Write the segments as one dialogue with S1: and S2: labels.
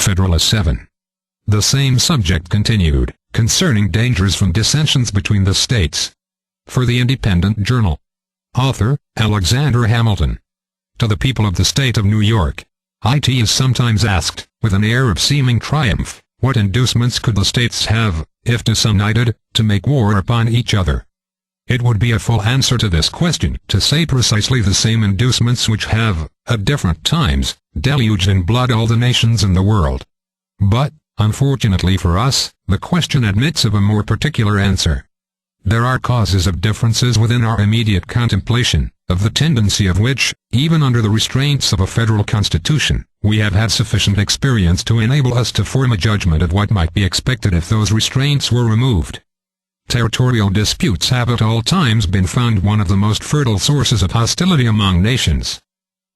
S1: Federalist 7. The same subject continued, concerning dangers from dissensions between the states. For the Independent Journal. Author, Alexander Hamilton. To the people of the state of New York. It is sometimes asked, with an air of seeming triumph, what inducements could the states have, if disunited, to make war upon each other? It would be a full answer to this question to say precisely the same inducements which have, at different times, deluged in blood all the nations in the world. But, unfortunately for us, the question admits of a more particular answer. There are causes of differences within our immediate contemplation, of the tendency of which, even under the restraints of a federal constitution, we have had sufficient experience to enable us to form a judgment of what might be expected if those restraints were removed. Territorial disputes have at all times been found one of the most fertile sources of hostility among nations.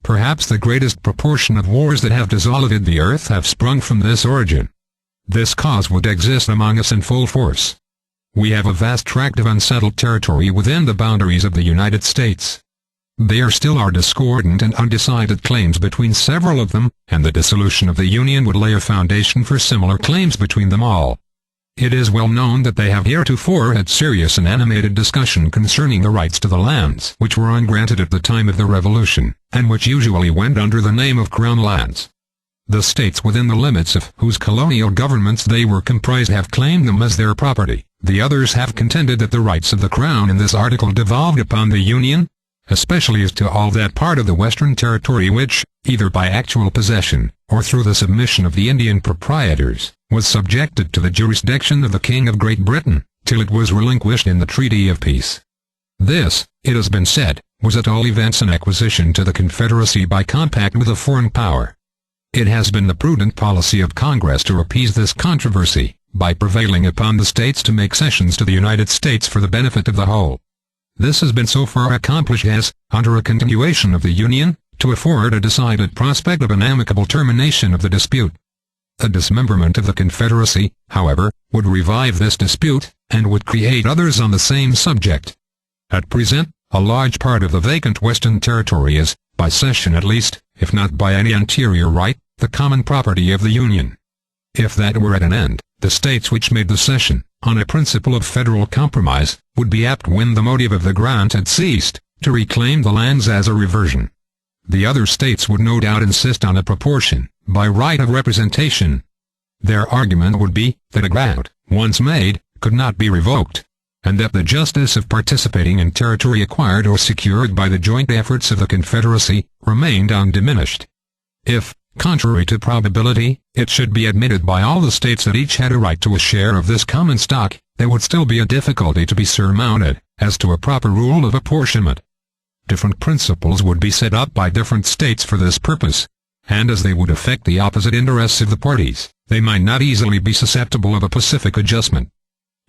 S1: Perhaps the greatest proportion of wars that have desolated the earth have sprung from this origin. This cause would exist among us in full force. We have a vast tract of unsettled territory within the boundaries of the United States. There still are discordant and undecided claims between several of them, and the dissolution of the Union would lay a foundation for similar claims between them all. It is well known that they have heretofore had serious and animated discussion concerning the rights to the lands which were ungranted at the time of the Revolution, and which usually went under the name of Crown lands. The states within the limits of whose colonial governments they were comprised have claimed them as their property. The others have contended that the rights of the Crown in this article devolved upon the Union, especially as to all that part of the Western Territory which, either by actual possession, or through the submission of the Indian proprietors, was subjected to the jurisdiction of the King of Great Britain, till it was relinquished in the Treaty of Peace. This, it has been said, was at all events an acquisition to the Confederacy by compact with a foreign power. It has been the prudent policy of Congress to appease this controversy, by prevailing upon the states to make cessions to the United States for the benefit of the whole. This has been so far accomplished as, under a continuation of the Union, to afford a decided prospect of an amicable termination of the dispute. A dismemberment of the Confederacy, however, would revive this dispute, and would create others on the same subject. At present, a large part of the vacant Western Territory is, by cession at least, if not by any anterior right, the common property of the Union. If that were at an end, the states which made the cession, on a principle of federal compromise, would be apt when the motive of the grant had ceased, to reclaim the lands as a reversion. The other states would no doubt insist on a proportion, by right of representation. Their argument would be, that a grant, once made, could not be revoked, and that the justice of participating in territory acquired or secured by the joint efforts of the Confederacy, remained undiminished. If, contrary to probability, it should be admitted by all the states that each had a right to a share of this common stock, there would still be a difficulty to be surmounted, as to a proper rule of apportionment. Different principles would be set up by different states for this purpose, and as they would affect the opposite interests of the parties, they might not easily be susceptible of a pacific adjustment.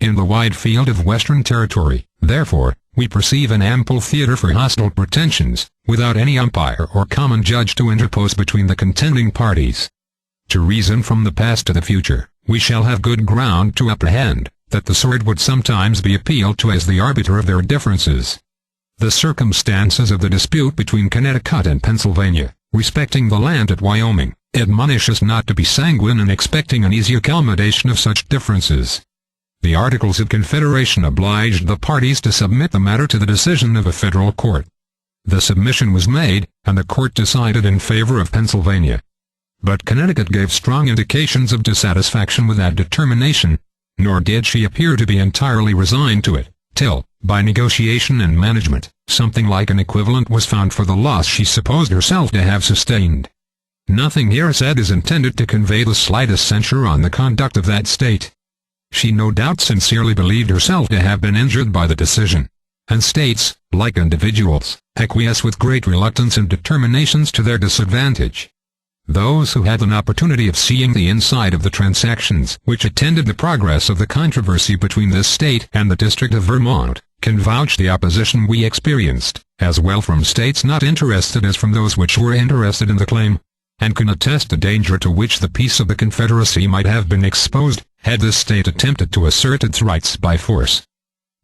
S1: In the wide field of Western Territory, therefore, we perceive an ample theater for hostile pretensions, without any umpire or common judge to interpose between the contending parties. To reason from the past to the future, we shall have good ground to apprehend, that the sword would sometimes be appealed to as the arbiter of their differences. The circumstances of the dispute between Connecticut and Pennsylvania, respecting the land at Wyoming, admonish us not to be sanguine in expecting an easy accommodation of such differences. The Articles of Confederation obliged the parties to submit the matter to the decision of a federal court. The submission was made, and the court decided in favor of Pennsylvania. But Connecticut gave strong indications of dissatisfaction with that determination, nor did she appear to be entirely resigned to it, till, by negotiation and management, something like an equivalent was found for the loss she supposed herself to have sustained. Nothing here said is intended to convey the slightest censure on the conduct of that state. She no doubt sincerely believed herself to have been injured by the decision, and states, like individuals, acquiesce with great reluctance in determinations to their disadvantage. Those who had an opportunity of seeing the inside of the transactions which attended the progress of the controversy between this state and the District of Vermont, can vouch the opposition we experienced, as well from states not interested as from those which were interested in the claim, and can attest the danger to which the peace of the Confederacy might have been exposed, had this state attempted to assert its rights by force.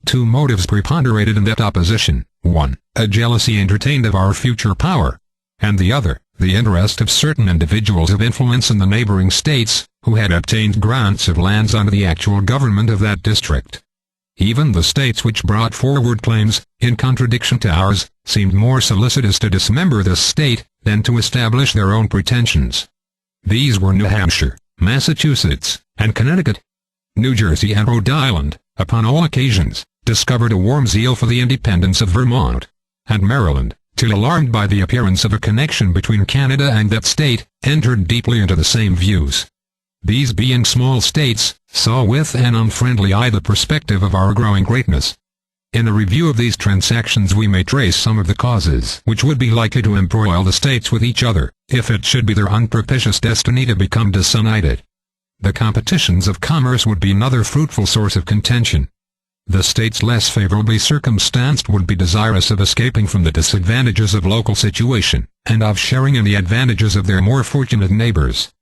S1: Two motives preponderated in that opposition. 1. A jealousy entertained of our future power. and the other, the interest of certain individuals of influence in the neighboring states, who had obtained grants of lands under the actual government of that district. Even the states which brought forward claims, in contradiction to ours, seemed more solicitous to dismember this state, than to establish their own pretensions. These were New Hampshire, Massachusetts, and Connecticut. New Jersey and Rhode Island, upon all occasions, discovered a warm zeal for the independence of Vermont. And Maryland, till alarmed by the appearance of a connection between Canada and that state, entered deeply into the same views. These being small states, saw with an unfriendly eye the perspective of our growing greatness. In a review of these transactions we may trace some of the causes which would be likely to embroil the states with each other, if it should be their unpropitious destiny to become disunited. The competitions of commerce would be another fruitful source of contention. The states less favorably circumstanced would be desirous of escaping from the disadvantages of local situation, and of sharing in the advantages of their more fortunate neighbors.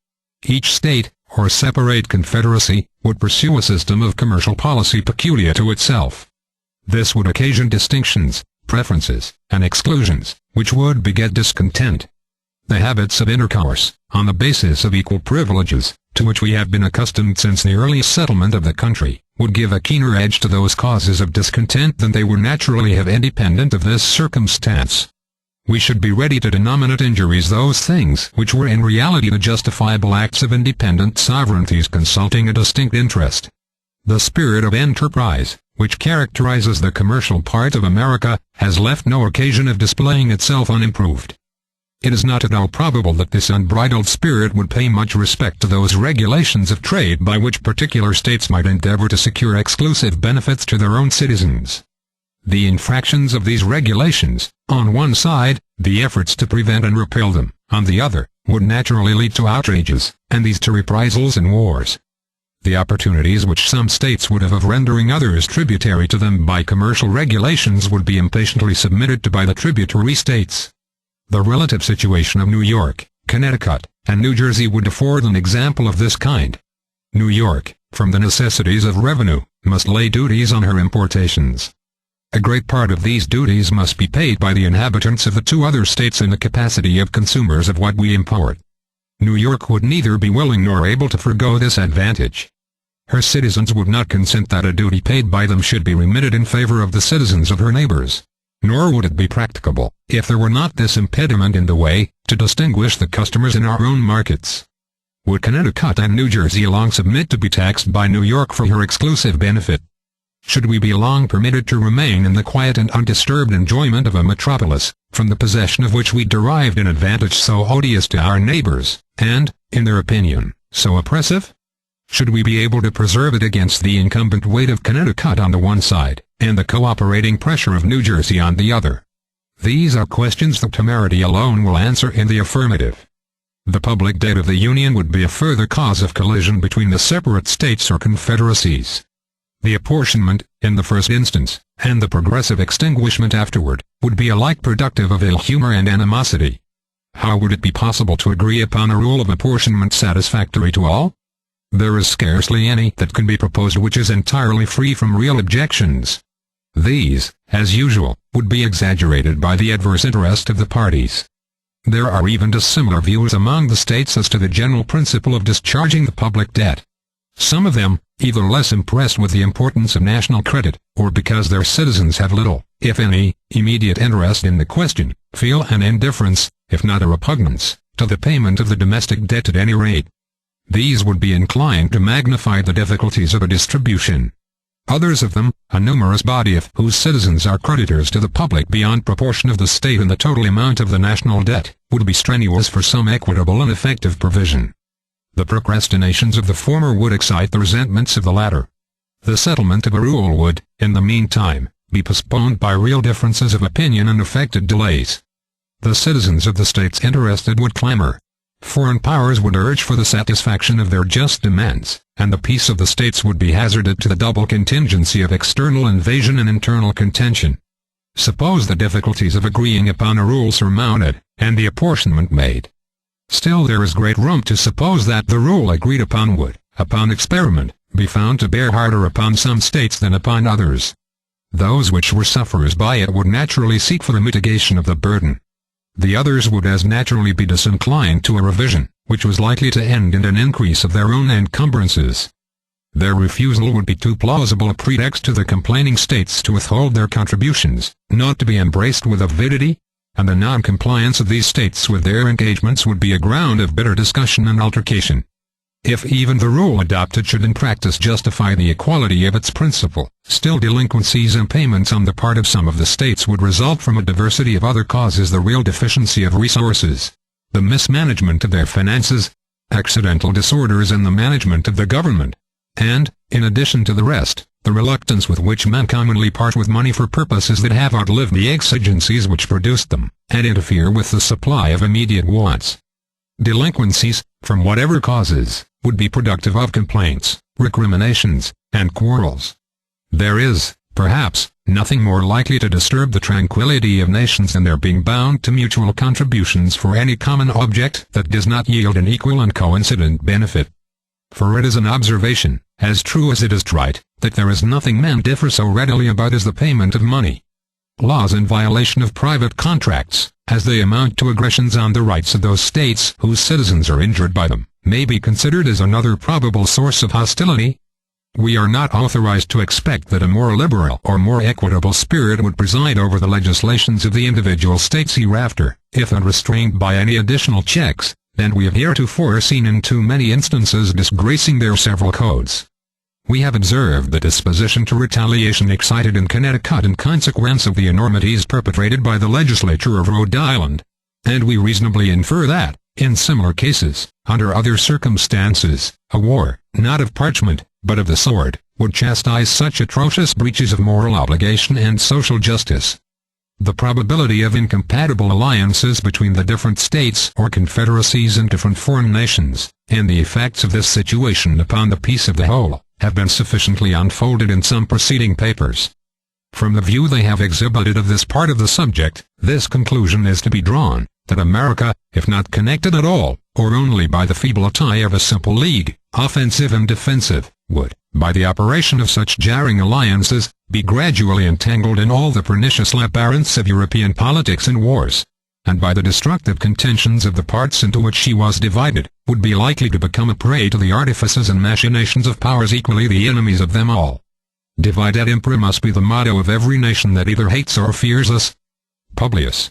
S1: Each state, or separate confederacy, would pursue a system of commercial policy peculiar to itself. This would occasion distinctions, preferences, and exclusions, which would beget discontent. The habits of intercourse, on the basis of equal privileges, to which we have been accustomed since the earliest settlement of the country, would give a keener edge to those causes of discontent than they would naturally have independent of this circumstance. We should be ready to denominate injuries those things which were in reality the justifiable acts of independent sovereignties consulting a distinct interest. The spirit of enterprise, which characterizes the commercial part of America, has left no occasion of displaying itself unimproved. It is not at all probable that this unbridled spirit would pay much respect to those regulations of trade by which particular states might endeavor to secure exclusive benefits to their own citizens. The infractions of these regulations, on one side, the efforts to prevent and repel them, on the other, would naturally lead to outrages, and these to reprisals and wars. The opportunities which some states would have of rendering others tributary to them by commercial regulations would be impatiently submitted to by the tributary states. The relative situation of New York, Connecticut, and New Jersey would afford an example of this kind. New York, from the necessities of revenue, must lay duties on her importations. A great part of these duties must be paid by the inhabitants of the two other states in the capacity of consumers of what we import. New York would neither be willing nor able to forego this advantage. Her citizens would not consent that a duty paid by them should be remitted in favor of the citizens of her neighbors. Nor would it be practicable, if there were not this impediment in the way, to distinguish the customers in our own markets. Would Connecticut and New Jersey long submit to be taxed by New York for her exclusive benefit? Should we be long permitted to remain in the quiet and undisturbed enjoyment of a metropolis, from the possession of which we derived an advantage so odious to our neighbors, and, in their opinion, so oppressive? Should we be able to preserve it against the incumbent weight of Connecticut on the one side, and the cooperating pressure of New Jersey on the other? These are questions that temerity alone will answer in the affirmative. The public debt of the Union would be a further cause of collision between the separate states or confederacies. The apportionment, in the first instance, and the progressive extinguishment afterward, would be alike productive of ill humor and animosity. How would it be possible to agree upon a rule of apportionment satisfactory to all? There is scarcely any that can be proposed which is entirely free from real objections. These, as usual, would be exaggerated by the adverse interest of the parties. There are even dissimilar views among the states as to the general principle of discharging the public debt. Some of them, either less impressed with the importance of national credit, or because their citizens have little, if any, immediate interest in the question, feel an indifference, if not a repugnance, to the payment of the domestic debt at any rate. These would be inclined to magnify the difficulties of a distribution. Others of them, a numerous body of whose citizens are creditors to the public beyond proportion of the state in the total amount of the national debt, would be strenuous for some equitable and effective provision. The procrastinations of the former would excite the resentments of the latter. The settlement of a rule would, in the meantime, be postponed by real differences of opinion and affected delays. The citizens of the states interested would clamor. Foreign powers would urge for the satisfaction of their just demands, and the peace of the states would be hazarded to the double contingency of external invasion and internal contention. Suppose the difficulties of agreeing upon a rule surmounted, and the apportionment made. Still there is great room to suppose that the rule agreed upon would, upon experiment, be found to bear harder upon some states than upon others. Those which were sufferers by it would naturally seek for the mitigation of the burden. The others would as naturally be disinclined to a revision, which was likely to end in an increase of their own encumbrances. Their refusal would be too plausible a pretext to the complaining states to withhold their contributions, not to be embraced with avidity, and the non-compliance of these states with their engagements would be a ground of bitter discussion and altercation. If even the rule adopted should in practice justify the equality of its principle, still delinquencies and payments on the part of some of the states would result from a diversity of other causes: the real deficiency of resources, the mismanagement of their finances, accidental disorders in the management of the government, and, in addition to the rest, the reluctance with which men commonly part with money for purposes that have outlived the exigencies which produced them, and interfere with the supply of immediate wants. Delinquencies, from whatever causes, would be productive of complaints, recriminations, and quarrels. There is, perhaps, nothing more likely to disturb the tranquility of nations than their being bound to mutual contributions for any common object that does not yield an equal and coincident benefit. For it is an observation, as true as it is trite, that there is nothing men differ so readily about as the payment of money. Laws in violation of private contracts, as they amount to aggressions on the rights of those states whose citizens are injured by them, may be considered as another probable source of hostility. We are not authorized to expect that a more liberal or more equitable spirit would preside over the legislations of the individual states hereafter, if unrestrained by any additional checks than we have heretofore seen in too many instances disgracing their several codes. We have observed the disposition to retaliation excited in Connecticut in consequence of the enormities perpetrated by the legislature of Rhode Island, and we reasonably infer that, in similar cases, under other circumstances, a war, not of parchment, but of the sword, would chastise such atrocious breaches of moral obligation and social justice. The probability of incompatible alliances between the different states or confederacies and different foreign nations, and the effects of this situation upon the peace of the whole, have been sufficiently unfolded in some preceding papers. From the view they have exhibited of this part of the subject, this conclusion is to be drawn, that America, if not connected at all, or only by the feeble tie of a simple league, offensive and defensive, would, by the operation of such jarring alliances, be gradually entangled in all the pernicious labyrinths of European politics and wars, and by the destructive contentions of the parts into which she was divided, would be likely to become a prey to the artifices and machinations of powers equally the enemies of them all. Divide et impera must be the motto of every nation that either hates or fears us. Publius.